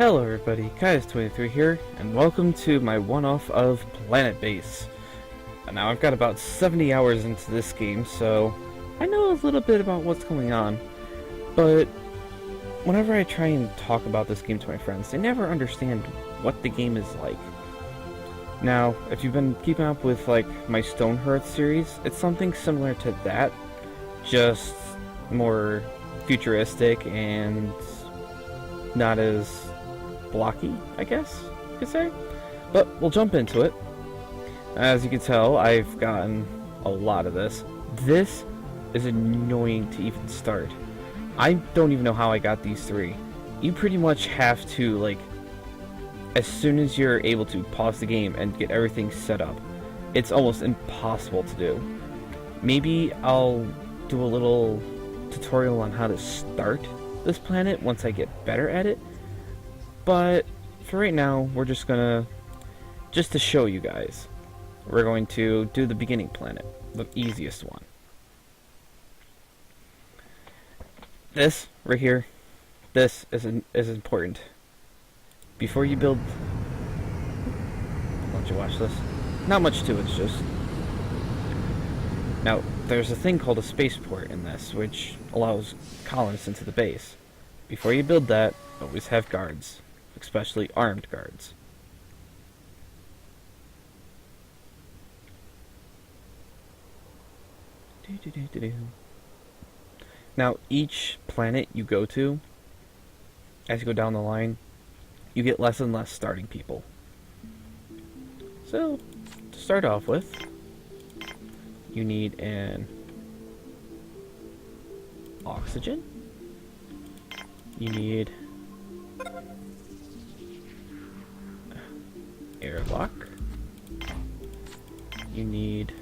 Hello everybody, Kaius23 here, and welcome to my one-off of Planetbase. Now I've got about 70 hours into this game, so I know a little bit about what's going on, but whenever I try and talk about this game to my friends, they never understand what the game is like. Now, if you've been keeping up with like my Stonehearth series, it's something similar to that, just more futuristic and not as blocky, I guess you could say. But we'll jump into it. As you can tell, I've gotten a lot of this. This is annoying to even start. I don't even know how I got these three. You pretty much have to, like, as soon as you're able to pause the game and get everything set up, it's almost impossible to do. Maybe I'll do a little tutorial on how to start this planet once I get better at it, but for right now we're just to show you guys, we're going to do the beginning planet, the easiest one. This right here, this is important. Before you build, I'll let you watch this. Not much to it, it's just, now there's a thing called a spaceport in this, which allows colonists into the base. Before you build that, always have guards, especially armed guards. Now, each planet you go to, as you go down the line, you get less and less starting people. So, to start off with, you need an oxygen. You need airlock. You need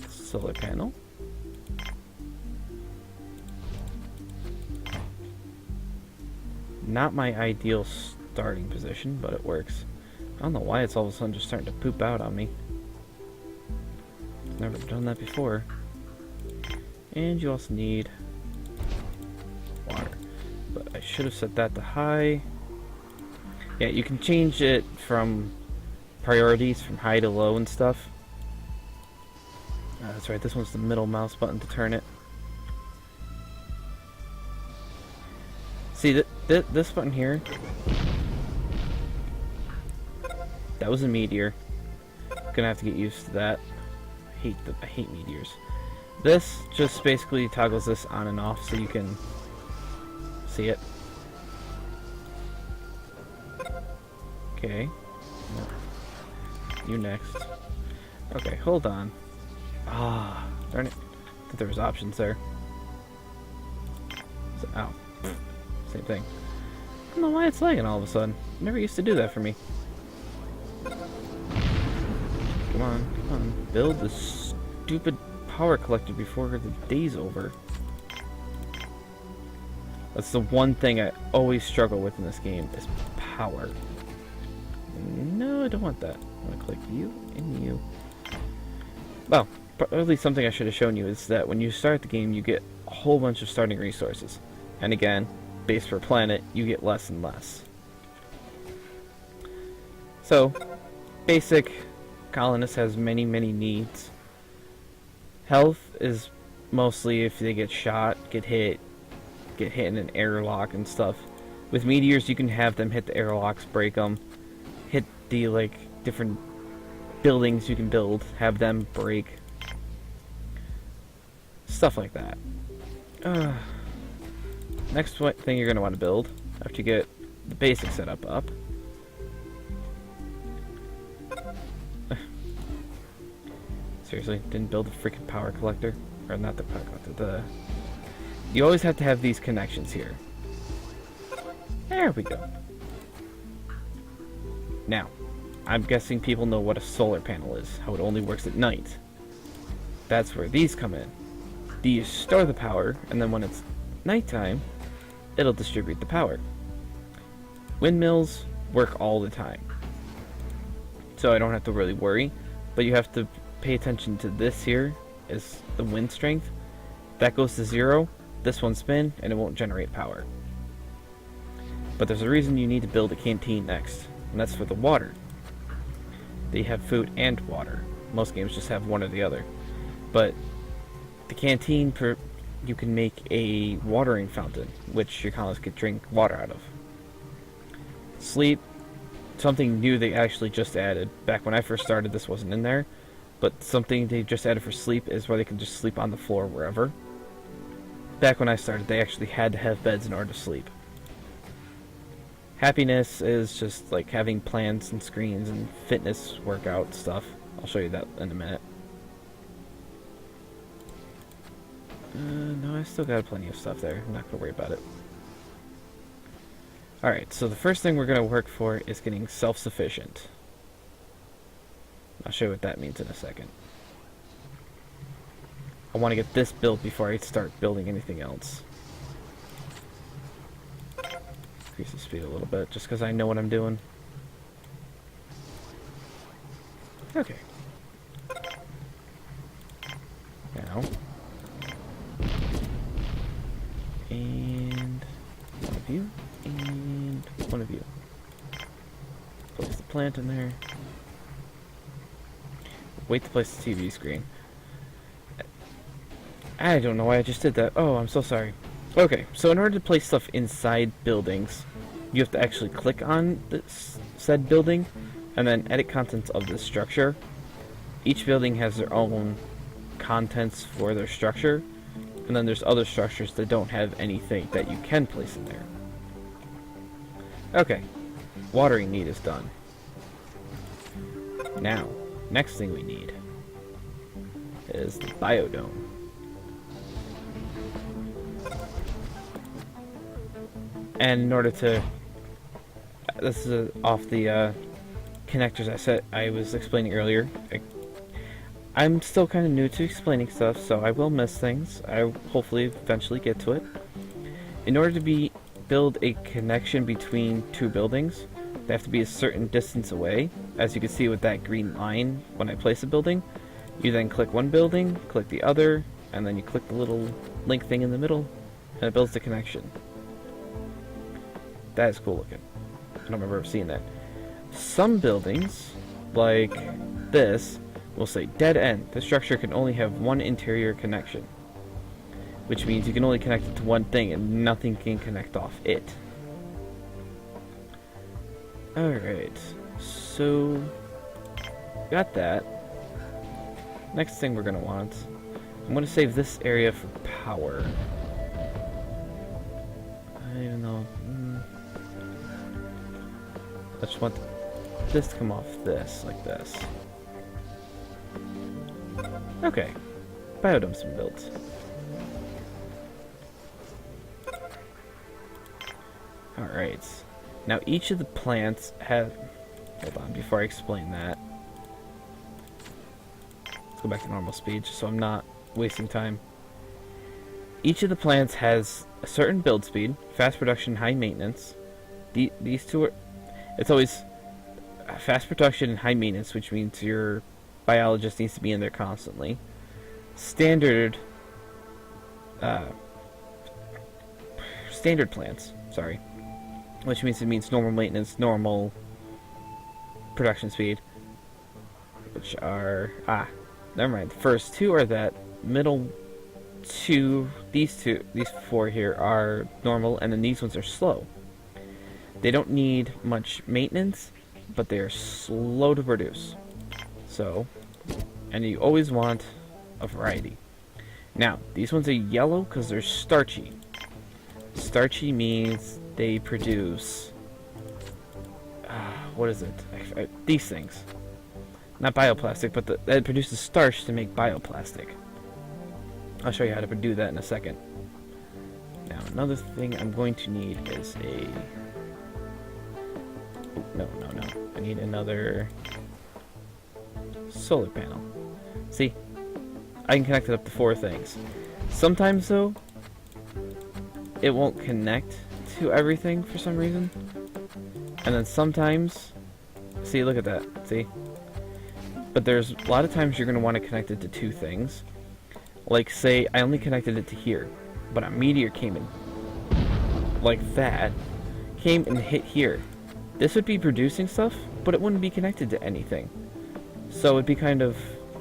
solar panel. Not my ideal starting position, but it works. I don't know why it's all of a sudden just starting to poop out on me. I've never done that before. And you also need water. But I should have set that to high. Yeah, you can change it from priorities from high to low and stuff. That's right, this one's the middle mouse button to turn it. See, this button here, that was a meteor. Gonna have to get used to that. I hate meteors. This just basically toggles this on and off so you can see it. Okay. You next. Okay, hold on. Ah, darn it. I thought there was options there. So, ow. Same thing. I don't know why it's lagging all of a sudden. Never used to do that for me. Come on. Build this stupid power collector before the day's over. That's the one thing I always struggle with in this game, is power. No, I don't want that. I want to click you and you. Well, at least something I should have shown you is that when you start the game, you get a whole bunch of starting resources. And again, base per planet, you get less and less. So, basic colonist has many needs. Health is mostly if they get shot, get hit in an airlock and stuff. With meteors, you can have them hit the airlocks, break them, hit the like different buildings you can build, have them break, stuff like that. Next thing you're gonna want to build after you get the basic setup up. Seriously, didn't build a freaking power collector? Or not the power collector, you always have to have these connections here. There we go. Now, I'm guessing people know what a solar panel is, how it only works at night. That's where these come in. These store the power, and then when it's nighttime, it'll distribute the power. Windmills work all the time, so I don't have to really worry, but you have to pay attention to this here, is the wind strength. That goes to 0, this one spin, and it won't generate power. But there's a reason you need to build a canteen next, and that's for the water. They have food and water. Most games just have one or the other. But the canteen, you can make a watering fountain, which your colonists could drink water out of. Sleep, something new they actually just added. Back when I first started, this wasn't in there. But something they just added for sleep is where they can just sleep on the floor wherever. Back when I started, they actually had to have beds in order to sleep. Happiness is just like having plans and screens and fitness workout stuff. I'll show you that in a minute. No, I still got plenty of stuff there. I'm not going to worry about it. Alright, so the first thing we're going to work for is getting self-sufficient. I'll show you what that means in a second. I want to get this built before I start building anything else. Increase the speed a little bit, just because I know what I'm doing. Okay. Now. And one of you. And one of you. Place the plant in there. Wait to place the TV screen. I don't know why I just did that. Oh, I'm so sorry. Okay, so in order to place stuff inside buildings, you have to actually click on this said building and then edit contents of the structure. Each building has their own contents for their structure, and then there's other structures that don't have anything that you can place in there. Okay, watering need is done. Now, next thing we need is the biodome. And in order to, this is off the connectors I was explaining earlier. I'm still kind of new to explaining stuff, so I will miss things. I will hopefully eventually get to it. In order to build a connection between two buildings, they have to be a certain distance away. As you can see with that green line, when I place a building, you then click one building, click the other, and then you click the little link thing in the middle, and it builds the connection. That is cool looking. I don't remember ever seeing that. Some buildings, like this, will say dead end. The structure can only have one interior connection, which means you can only connect it to one thing and nothing can connect off it. Alright, so got that. Next thing we're going to want, I'm going to save this area for power. Even though I just want this to come off this, like this. Okay, biodome's been built. Alright, now each of the plants have, hold on, before I explain that, let's go back to normal speed just so I'm not wasting time. Each of the plants has a certain build speed, fast production, high maintenance. These two are, it's always fast production and high maintenance, which means your biologist needs to be in there constantly. Standard plants, sorry, which means normal maintenance, normal production speed, which are, never mind. The first two are that, middle two, these four here are normal, and then these ones are slow. They don't need much maintenance, but they are slow to produce. So, and you always want a variety. Now, these ones are yellow because they're starchy. Starchy means they produce, what is it? These things. Not bioplastic, but it produces starch to make bioplastic. I'll show you how to do that in a second. Now, another thing I'm going to need is a... No. I need another solar panel. See? I can connect it up to 4 things. Sometimes, though, it won't connect to everything for some reason. And then sometimes... See, look at that. See? But there's a lot of times you're going to want to connect it to 2 things. Like, say, I only connected it to here. but a meteor came in like that, came and hit here. This would be producing stuff, but it wouldn't be connected to anything. So it'd be kind of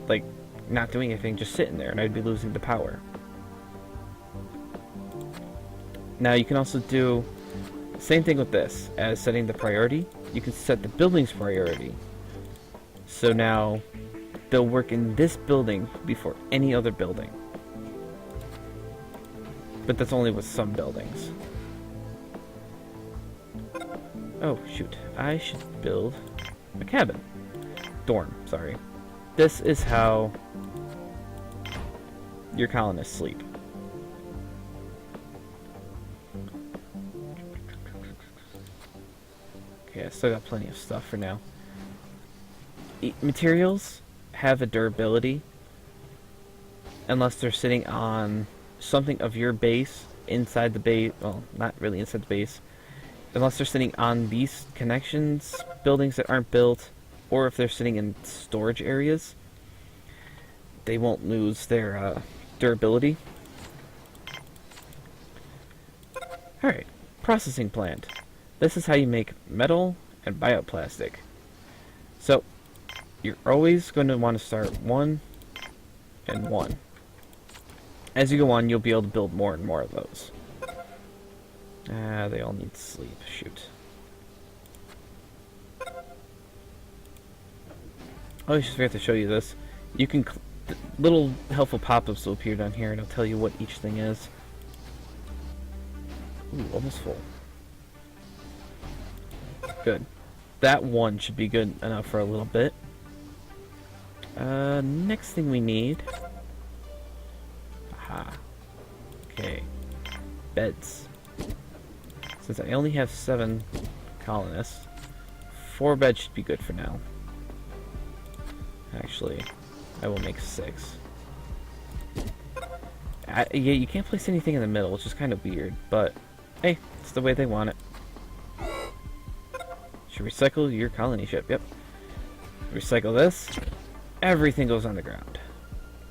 like not doing anything, just sitting there, and I'd be losing the power. Now you can also do the same thing with this. As setting the priority, you can set the building's priority. So now they'll work in this building before any other building. But that's only with some buildings. Oh, shoot. I should build a cabin. Dorm, sorry. This is how your colonists sleep. Okay, I still got plenty of stuff for now. Materials have a durability unless they're sitting on something of your base inside the base. Well, not really inside the base. Unless they're sitting on these connections, buildings that aren't built, or if they're sitting in storage areas, they won't lose their durability. Alright, processing plant. This is how you make metal and bioplastic. So, you're always going to want to start 1 and 1. As you go on, you'll be able to build more and more of those. They all need sleep. Shoot. Oh, I just forgot to show you this. You can... little helpful pop-ups will appear down here, and it'll tell you what each thing is. Ooh, almost full. Good. That one should be good enough for a little bit. Next thing we need... Aha. Okay. Beds. Since I only have 7 colonists, 4 beds should be good for now. Actually, I will make 6. Yeah, you can't place anything in the middle, which is kind of weird, but hey, it's the way they want it. Should recycle your colony ship, yep. Recycle this, everything goes on the ground.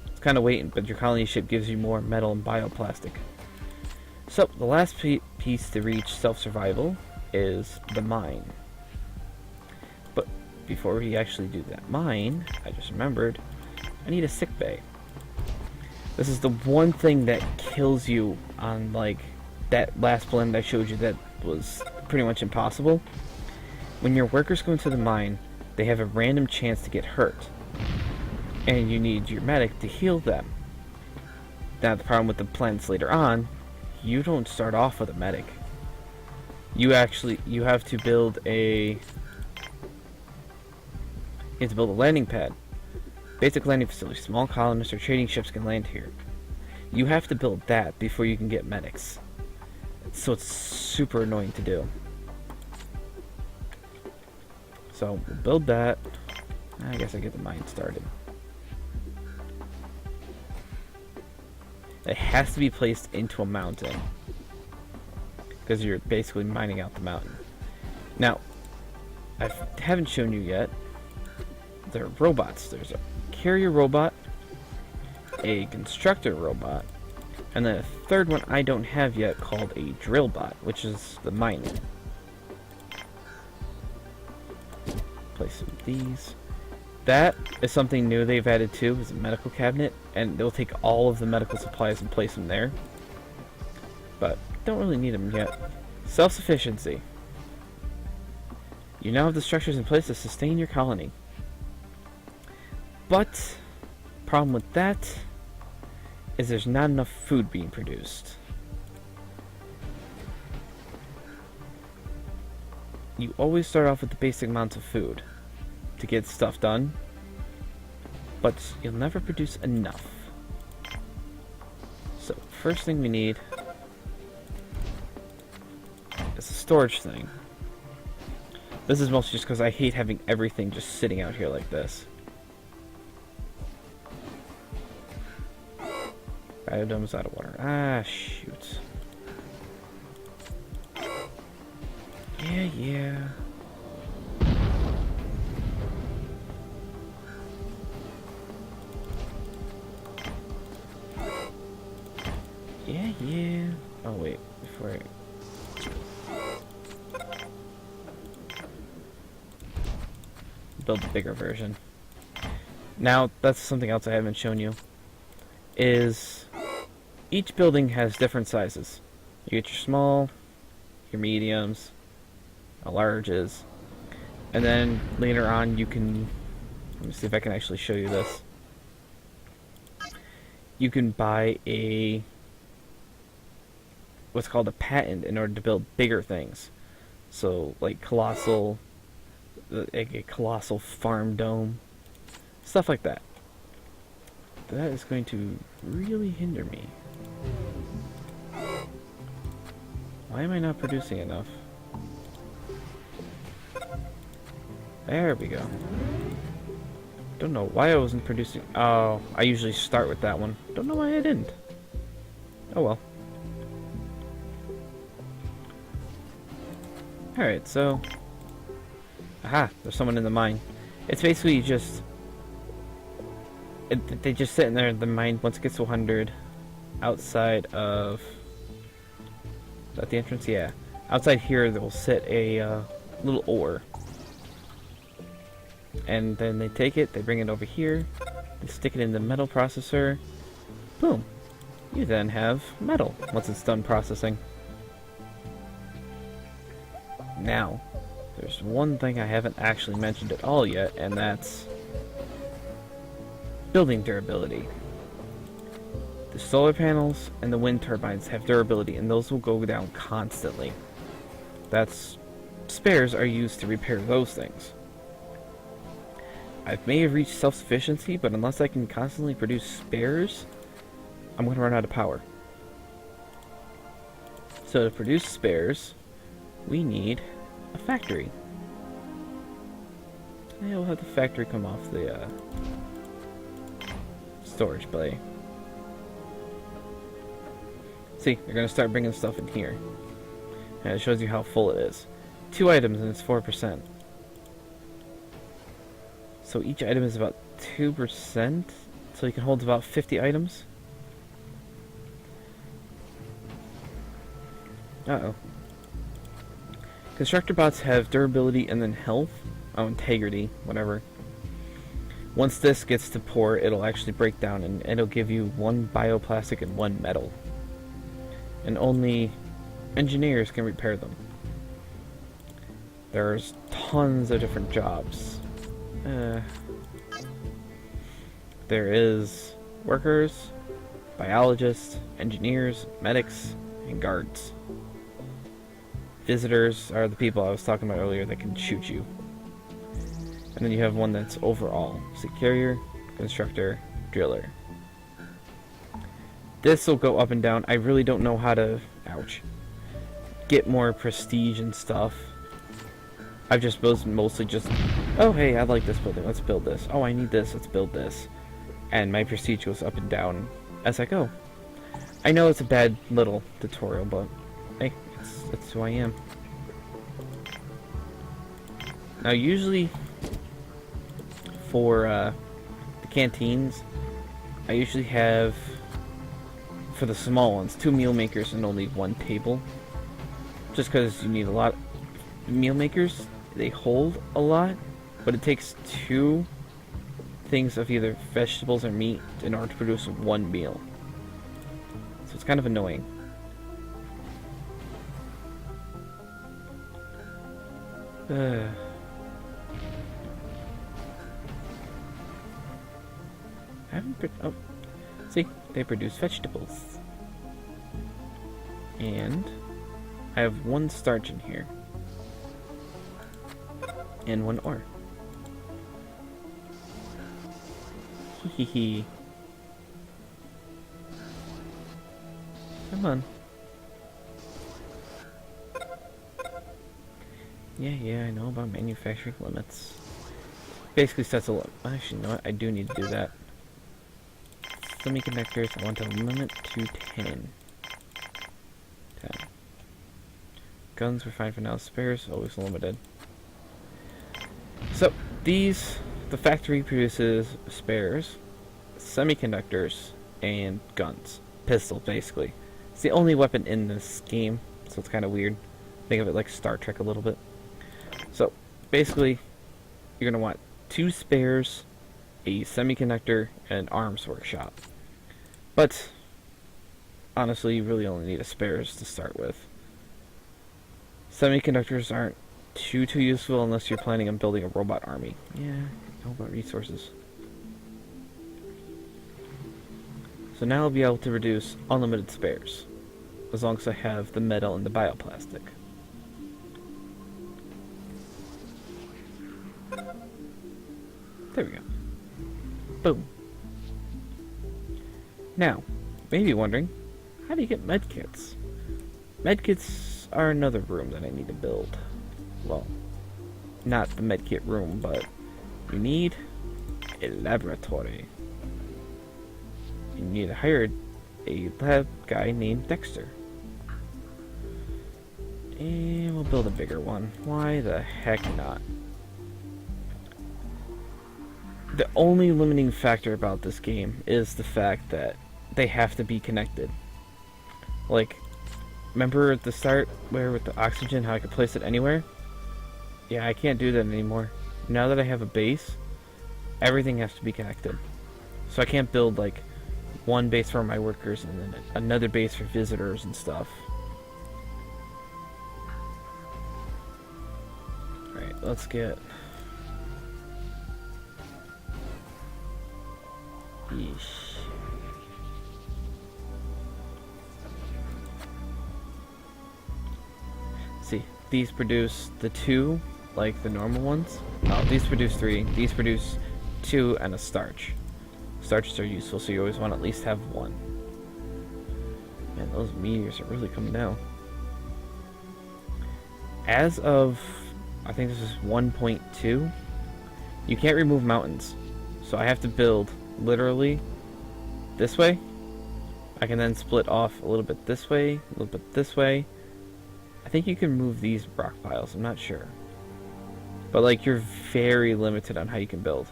It's kind of waiting, but your colony ship gives you more metal and bioplastic. So, the last piece to reach self-survival is the mine. But before we actually do that mine, I just remembered, I need a sick bay. This is the one thing that kills you on, like, that last blend I showed you that was pretty much impossible. When your workers go into the mine, they have a random chance to get hurt. And you need your medic to heal them. Now, the problem with the plants later on, you don't start off with a medic. You have to build a... You have to build a landing pad. Basic landing facility. Small colonists or trading ships can land here. You have to build that before you can get medics. So it's super annoying to do. So we'll build that. I guess I get the mine started. It has to be placed into a mountain, because you're basically mining out the mountain. Now, I haven't shown you yet. There are robots. There's a carrier robot, a constructor robot, and then a third one I don't have yet called a drill bot, which is the miner. Place some of these. That is something new they've added too, is a medical cabinet, and they'll take all of the medical supplies and place them there. But don't really need them yet. Self-sufficiency. You now have the structures in place to sustain your colony. But, problem with that is there's not enough food being produced. You always start off with the basic amounts of food to get stuff done, but you'll never produce enough. So, first thing we need is a storage thing. This is mostly just because I hate having everything just sitting out here like this. Biodome's out of water. Ah, shoot. Yeah. Yeah. Oh wait, before I... build a bigger version. Now, that's something else I haven't shown you. Is each building has different sizes. You get your small, your mediums, a larges, and then later on you can... let me see if I can actually show you this. You can buy a... what's called a patent in order to build bigger things. So, like colossal... like a colossal farm dome. Stuff like that. That is going to really hinder me. Why am I not producing enough? There we go. Don't know why I wasn't producing... oh, I usually start with that one. Don't know why I didn't. Oh well. Alright, so... aha, there's someone in the mine. It's basically just... they just sit in there, the mine, once it gets to 100, outside of... is that the entrance? Yeah. Outside here, they'll sit a little ore. And then they take it, they bring it over here, they stick it in the metal processor. Boom. You then have metal once it's done processing. Now, there's one thing I haven't actually mentioned at all yet, and that's building durability. The solar panels and the wind turbines have durability, and those will go down constantly. Spares are used to repair those things. I may have reached self-sufficiency, but unless I can constantly produce spares, I'm going to run out of power. So to produce spares, we need a factory. Yeah, we'll have the factory come off the storage bay. See, they're going to start bringing stuff in here. And it shows you how full it is. 2 items and it's 4%. So each item is about 2%. So you can hold about 50 items. Uh-oh. Constructor bots have durability and then health. Oh, integrity, whatever. Once this gets to poor, it'll actually break down and it'll give you 1 bioplastic and 1 metal. And only engineers can repair them. There's tons of different jobs. There is workers, biologists, engineers, medics, and guards. Visitors are the people I was talking about earlier that can shoot you. And then you have one that's overall. Securier, constructor, driller. This will go up and down. I really don't know how to, ouch, get more prestige and stuff. I've just mostly just, oh hey, I like this building, let's build this. Oh, I need this, let's build this. And my prestige goes up and down as I go. I know it's a bad little tutorial, but hey, that's who I am. Now usually for the canteens, I usually have, for the small ones, 2 meal makers and only 1 table. Just because you need a lot. Meal makers, they hold a lot, but it takes 2 things of either vegetables or meat in order to produce 1 meal. So it's kind of annoying. Oh, see, they produce vegetables. And I have 1 starch in here. And 1 ore. Hee hee. Come on. Yeah, I know about manufacturing limits. Basically sets a limit. Actually, you know what? I do need to do that. Semiconductors, I want to limit to 10. Guns, we're fine for now. Spares, always limited. So, the factory produces spares, semiconductors, and guns. Pistols, basically. It's the only weapon in this game, so it's kind of weird. Think of it like Star Trek a little bit. So, basically, you're going to want 2 spares, a semiconductor, and an arms workshop. But, honestly, you really only need a spares to start with. Semiconductors aren't too useful unless you're planning on building a robot army. Yeah, robot resources. So now I'll be able to produce unlimited spares, as long as I have the metal and the bioplastic. There we go. Boom. Now, you may be wondering, how do you get medkits? Medkits are another room that I need to build. Well, not the medkit room, but you need a laboratory. You need to hire a lab guy named Dexter. And we'll build a bigger one. Why the heck not? The only limiting factor about this game is the fact that they have to be connected. Like, remember at the start where with the oxygen, how I could place it anywhere? Yeah, I can't do that anymore. Now that I have a base, everything has to be connected. So I can't build like one base for my workers and then another base for visitors and stuff. Alright, let's get... Yeesh. See, these produce the 2, like the normal ones. Oh, these produce 3. These produce 2 and a starch. Starches are useful, so you always want to at least have 1. Man, those meteors are really coming down. As of, I think this is 1.2, you can't remove mountains. So I have to build literally this way. I can then split off a little bit this way, a little bit this way. I think you can move these rock piles, I'm not sure. But like, you're very limited on how you can build.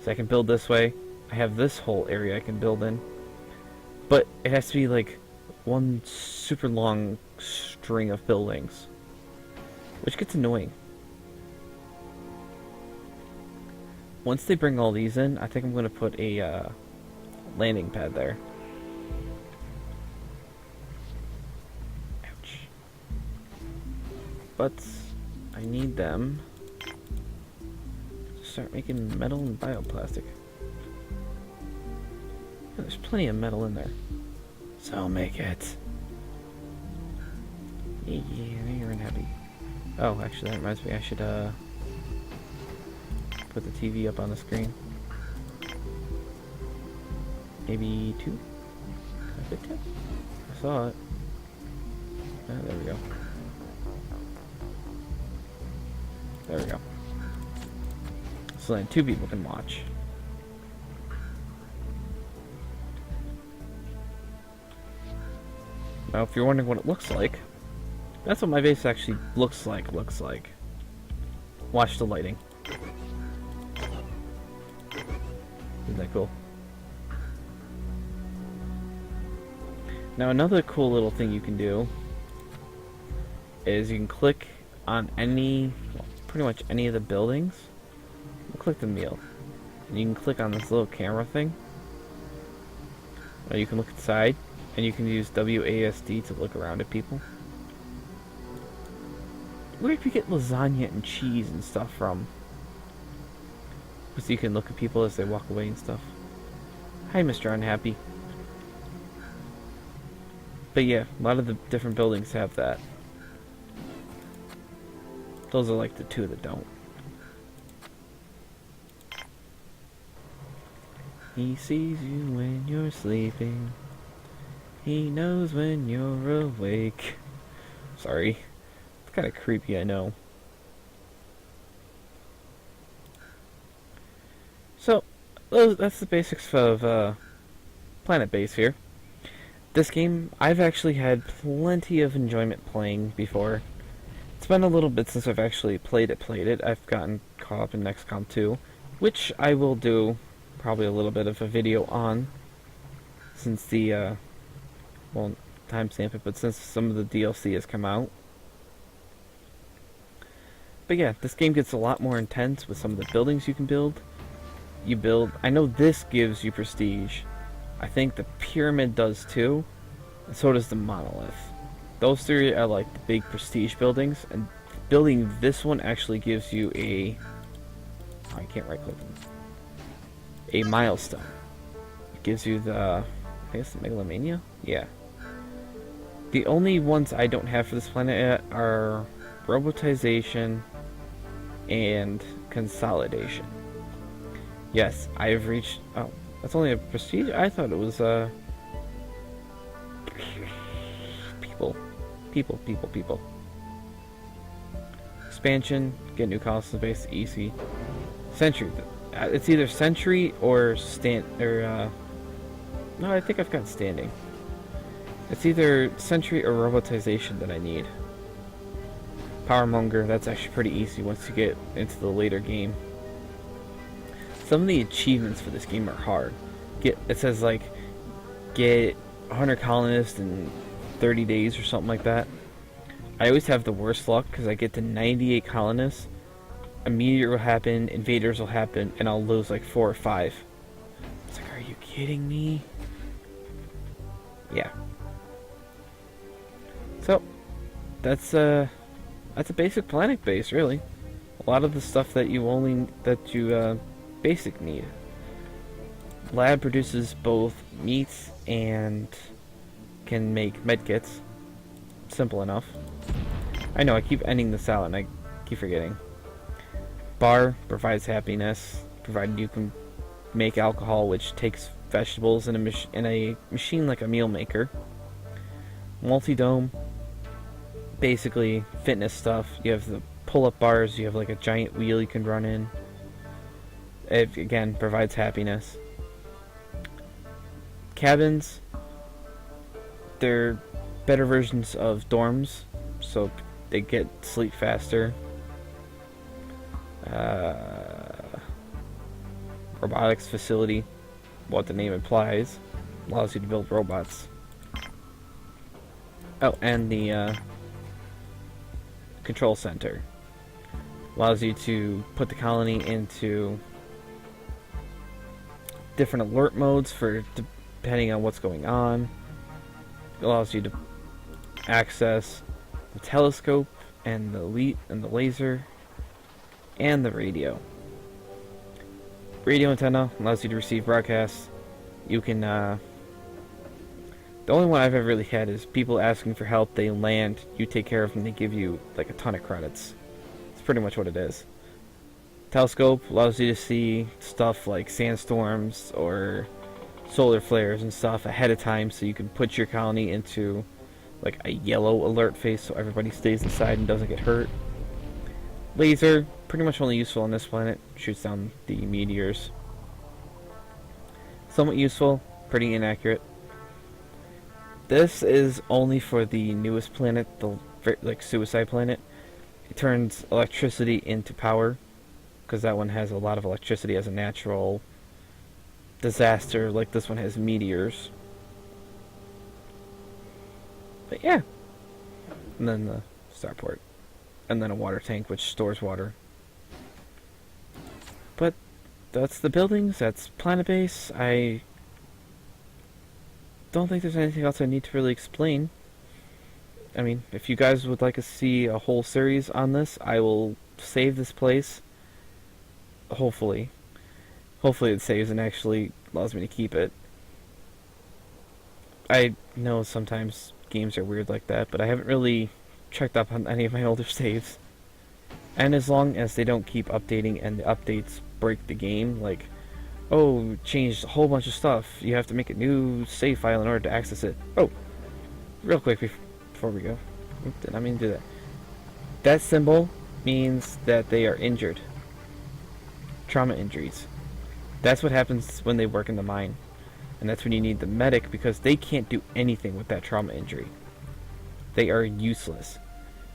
So I can build this way. I have this whole area I can build in. But it has to be like one super long string of buildings, which gets annoying. Once they bring all these in, I think I'm going to put a landing pad there. Ouch. But I need them to start making metal and bioplastic. Yeah, there's plenty of metal in there. So make it. Yeah, you're unhappy. Oh, actually that reminds me, I should put the TV up on the screen. Maybe 2? Can I fit 2? I saw it. Ah, there we go. There we go. So then 2 people can watch. Now, if you're wondering what it looks like, that's what my base actually looks like. Watch the lighting. Isn't that cool? Now, another cool little thing you can do is you can click on any, well, pretty much any of the buildings. Click the meal, and you can click on this little camera thing. Now you can look inside, and you can use WASD to look around at people. Where do you get lasagna and cheese and stuff from? So you can look at people as they walk away and stuff. Hi, Mr. Unhappy. But yeah, a lot of the different buildings have that. Those are like the 2 that don't. He sees you when you're sleeping. He knows when you're awake. Sorry. It's kind of creepy, I know. So, that's the basics of Planetbase here. This game, I've actually had plenty of enjoyment playing before. It's been a little bit since I've actually played it. I've gotten caught up in XCOM 2, which I will do probably a little bit of a video on, since the, well, timestamp it, but since some of the DLC has come out. But yeah, this game gets a lot more intense with some of the buildings you can build. I know this gives you prestige. I think the pyramid does too, and so does the monolith. Those three are like the big prestige buildings, and building this one actually gives you a... Oh, I can't right click them. A milestone. It gives you the... I guess the megalomania? Yeah. The only ones I don't have for this planet yet are robotization and consolidation. Yes, I have reached... Oh, that's only a prestige? I thought it was, People. Expansion, get new colonists base, easy. Century. It's either century or no, I think I've got standing. It's either century or robotization that I need. Powermonger, that's actually pretty easy once you get into the later game. Some of the achievements for this game are hard. It says like, get 100 colonists in 30 days or something like that. I always have the worst luck because I get to 98 colonists, a meteor will happen, invaders will happen, and I'll lose like 4 or 5. It's like, are you kidding me? Yeah. So, that's a basic Planetbase, really. A lot of the stuff that you basic need. Lab produces both meats and can make medkits. Simple enough. I know, I keep ending the salad and I keep forgetting. Bar provides happiness, provided you can make alcohol, which takes vegetables in a machine like a meal maker. Multi-dome, basically fitness stuff. You have the pull-up bars, you have like a giant wheel you can run in. It, again, provides happiness. Cabins, they're better versions of dorms, so they get sleep faster. Robotics facility, what the name implies, allows you to build robots. Oh, and the control center allows you to put the colony into different alert modes for depending on what's going on. It allows you to access the telescope and the laser and the radio. Radio antenna allows you to receive broadcasts. You can the only one I've ever really had is people asking for help. They land, you take care of them, they give you like a ton of credits. It's pretty much what it is. Telescope allows you to see stuff like sandstorms or solar flares and stuff ahead of time, so you can put your colony into like a yellow alert phase so everybody stays inside and doesn't get hurt. Laser, pretty much only useful on this planet, shoots down the meteors. Somewhat useful, pretty inaccurate. This is only for the newest planet, the like suicide planet. It turns electricity into power, because that one has a lot of electricity as a natural disaster, like this one has meteors. But yeah. And then the starport. And then a water tank which stores water. But that's the buildings, that's Planetbase. I don't think there's anything else I need to really explain. I mean, if you guys would like to see a whole series on this, I will save this place. Hopefully it saves and actually allows me to keep it. I know sometimes games are weird like that, but I haven't really checked up on any of my older saves. And as long as they don't keep updating and the updates break the game, like, oh, changed a whole bunch of stuff, you have to make a new save file in order to access it. Oh, real quick before we go. Did not mean to do that. That symbol means that they are injured. Trauma injuries. That's what happens when they work in the mine. And that's when you need the medic, because they can't do anything with that trauma injury. They are useless.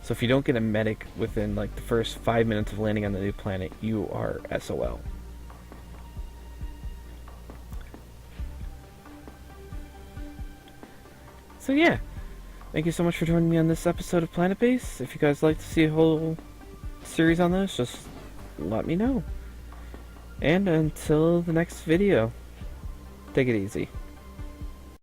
So if you don't get a medic within like the first 5 minutes of landing on the new planet, you are SOL. So yeah, Thank you so much for joining me on this episode of Planetbase. If you guys like to see a whole series on this, just let me know. And until the next video, take it easy.